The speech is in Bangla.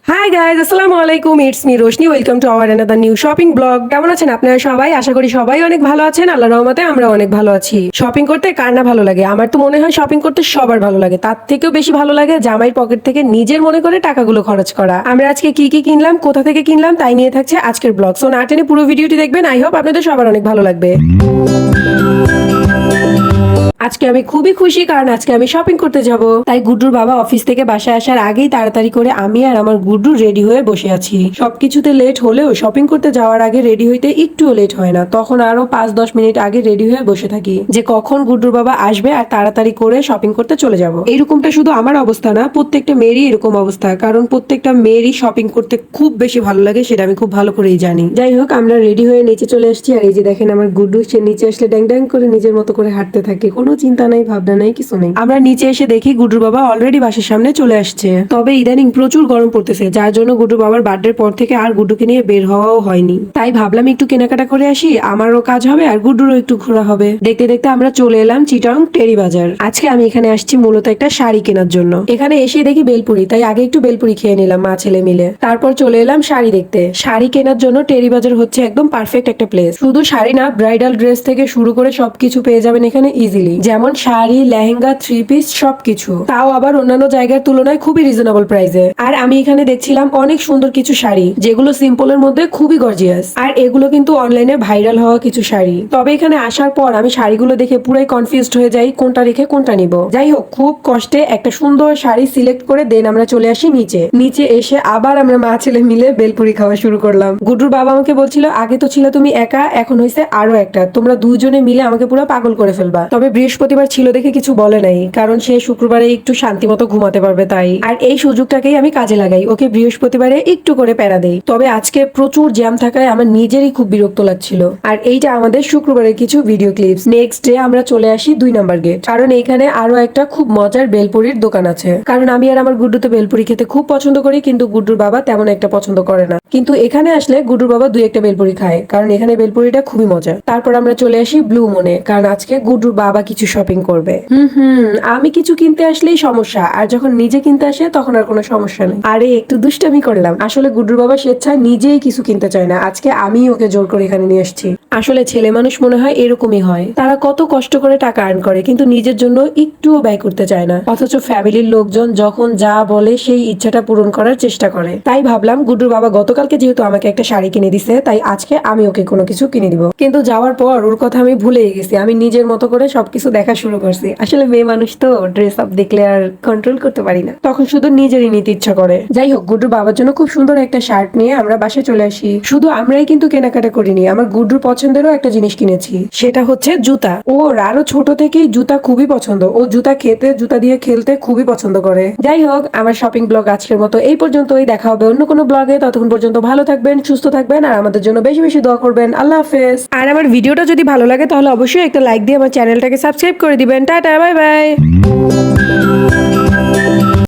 হাই গাইজ, আসসালামু আলাইকুম। It's me Roshni. Welcome to our another new shopping blog. কেমন আছেন আপনারা সবাই? আশা করি সবাই অনেক ভালো আছেন। আল্লাহর রহমতে আমরা অনেক ভালো আছি। শপিং করতে কার না ভালো লাগে? আমার তো মনে হয় শপিং করতে সবার ভালো লাগে। তার থেকেও বেশি ভালো লাগে জামাইয়ের পকেট থেকে নিজের মনে করে টাকাগুলো খরচ করা। আমরা আজকে কি কি কিনলাম, কোথা থেকে কিনলাম, তাই নিয়ে থাকছে আজকের ব্লগ। সো না টেনে পুরো ভিডিওটি দেখবেন। আই হোপ আপনাদের সবার অনেক ভালো লাগবে। আজকে আমি খুবই খুশি, কারণ আজকে আমি শপিং করতে যাব। তাই গুড্ডুর বাবা অফিস থেকে বাসায় আসার আগেই তাড়াতাড়ি করে আমি আর আমার গুড্ডু রেডি হয়ে বসে আছি। সবকিছুতে লেট হলেও শপিং করতে যাওয়ার আগে রেডি হইতে একটুও লেট হয় না। তখন আরো 5-10 মিনিট আগে রেডি হয়ে বসে থাকি যে কখন গুড্ডুর বাবা আসবে আর তাড়াতাড়ি করে শপিং করতে চলে যাব। এইরকমটা শুধু আমার অবস্থা না, প্রত্যেকটা মেয়েরই এরকম অবস্থা। কারণ প্রত্যেকটা মেয়েরই শপিং করতে খুব বেশি ভালো লাগে, সেটা আমি খুব ভালো করেই জানি। যাই হোক, আমরা রেডি হয়ে নিচে চলে আসছি। আর এই যে দেখেন আমার গুড্ডু, সে নিচে আসলে ড্যাং ড্যাং করে নিজের মতো করে হাঁটতে থাকে। কোনো চিন্তা নাই, ভাবনা নাই, কিছু নেই। আমরা নিচে এসে দেখি গুড্ডুর বাবা অলরেডি বাসার সামনে চলে আসছে। তবে ইদানিং প্রচুর গরম পড়তেছে, যার জন্য গুড্ডুর বাবার বার্থডের পর থেকে আর গুড্ডুকে নিয়ে বের হওয়াও হয়নি। তাই ভাবলাম একটু কেনাকাটা করে আসি, আমারও কাজ হবে আর গুড্ডুরও একটু ঘোরা হবে। দেখতে দেখতে আমরা চলে এলাম চিটাং টেরি বাজার। আজকে আমি এখানে আসছি মূলত একটা শাড়ি কেনার জন্য। এখানে এসে দেখি বেলপুরি, তাই আগে একটু বেলপুরি খেয়ে নিলাম মা ছেলে মিলে। তারপর চলে এলাম শাড়ি দেখতে। শাড়ি কেনার জন্য টেরি বাজার হচ্ছে একদম পারফেক্ট একটা প্লেস। শুধু শাড়ি না, ব্রাইডাল ড্রেস থেকে শুরু করে সবকিছু পেয়ে যাবেন এখানে ইজিলি। যেমন শাড়ি, লেহেঙ্গা, থ্রি পিস সবকিছু, তাও আবার অন্যান্য জায়গার তুলনায় খুবই রিজনেবল প্রাইসে। আর আমি এখানে দেখছিলাম অনেক সুন্দর কিছু শাড়ি, যেগুলো সিম্পলের মধ্যে খুবই গর্জিয়াস। আর এগুলো কিন্তু অনলাইনে ভাইরাল হওয়া কিছু শাড়ি। তবে এখানে আসার পর আমি শাড়িগুলো দেখে পুরাই কনফিউজড হয়ে যাই, কোনটা রেখে কোনটা নিব। যাই হোক, খুব কষ্টে একটা সুন্দর শাড়ি সিলেক্ট করে দেন আমরা চলে আসি নিচে। নিচে এসে আবার আমরা মা ছেলে মিলে বেলপুরি খাওয়া শুরু করলাম। গুড্ডুর বাবা আমাকে বলছিল, আগে তো ছিল তুমি একা, এখন হয়েছে আরো একটা, তোমরা দুজনে মিলে আমাকে পুরো পাগল করে ফেলবা। তবে বৃহস্পতিবার ছিল দেখে কিছু বলে নাই, কারণ সে শুক্রবারে একটু শান্তি মতো ঘুমাতে পারবে তাই। আর এই সুযোগটাকেই আমি কাজে লাগাই, ওকে বৃহস্পতিবারে একটু করে প্যারা দেই। তবে আজকে প্রচুর জ্যাম থাকায় আমার নিজেরই খুব বিরক্ত লাগছিল। আর এইটা আমাদের শুক্রবারের কিছু ভিডিও ক্লিপস। নেক্সট ডে আমরা চলে আসি 2 নাম্বার গেট, কারণ এইখানে আরো একটা খুব মজার বেলপুরির দোকান আছে। কারণ আমি আর আমার গুড্ডু তো বেলপুরি খেতে খুব পছন্দ করি, কিন্তু গুড্ডুর বাবা তেমন একটা পছন্দ করে না। কিন্তু এখানে আসলে গুড্ডুর বাবা 2-1টা বেলপুরি খায়, কারণ এখানে বেলপুরিটা খুবই মজা। তারপর আমরা চলে আসি ব্লু মুনে, কারণ আজকে গুড্ডুর বাবা কিছু শপিং করবে। আমি কিছু কিনতে আসলেই সমস্যা, আর যখন নিজে কিনতে আসে তখন আর কোনো সমস্যা নেই। আরে একটু দুষ্টামি করলাম। আসলে গুড্ডুর বাবা স্বেচ্ছায় নিজেই কিছু কিনতে চায় না, আজকে আমি ওকে জোর করে এখানে নিয়ে আসছি। আসলে ছেলে মানুষ মনে হয় এরকমই হয়, তারা কত কষ্ট করে টাকা আর্ন করে কিন্তু নিজের জন্য একটুও ব্যয় করতে চায় না। অথচ ফ্যামিলির লোকজন যখন যা বলে সেই ইচ্ছাটা পূরণ করার চেষ্টা করে। তাই ভাবলাম গুড্ডুর বাবা গতকালকে যেহেতু আমাকে একটা শাড়ি কিনে দিছে, তাই আজকে আমি ওকে কোনো কিছু কিনে দিব। কিন্তু যাওয়ার পর ওর কথা আমি ভুলেই গেছি, আমি নিজের মতো করে সবকিছু দেখা শুরু করছি। আসলে মেয়ে মানুষ তো ড্রেস আপ দেখলে আর কন্ট্রোল করতে পারি না, তখন শুধু নিজেরই নিতে ইচ্ছা করে। যাই হোক, গুড্ডুর বাবার জন্য খুব সুন্দর একটা শার্ট নিয়ে আমরা বাসায় চলে আসি। শুধু আমরাই কিন্তু কেনাকাটা করিনি, আমার গুড্ডুর পছন্দেরও একটা জিনিস কিনেছি, সেটা হচ্ছে জুতা। ওর আরো ছোট থেকেই জুতা খুবই পছন্দ, ও জুতা খেতে, জুতা দিয়ে খেলতে খুবই পছন্দ করে। যাই হোক, আমার শপিং ব্লগ আজকের মতো এই পর্যন্তই। দেখা হবে অন্য কোনো ব্লগে। ততক্ষণ পর্যন্ত ভালো থাকবেন, সুস্থ থাকবেন, আর আমাদের জন্য বেশি বেশি দোয়া করবেন। আল্লাহ হাফেজ। আর আমার ভিডিওটা যদি ভালো লাগে তাহলে অবশ্যই একটা লাইক দিয়ে আমার চ্যানেলটাকে সাবস্ক্রাইব করে দিবেন। Tata, bye bye.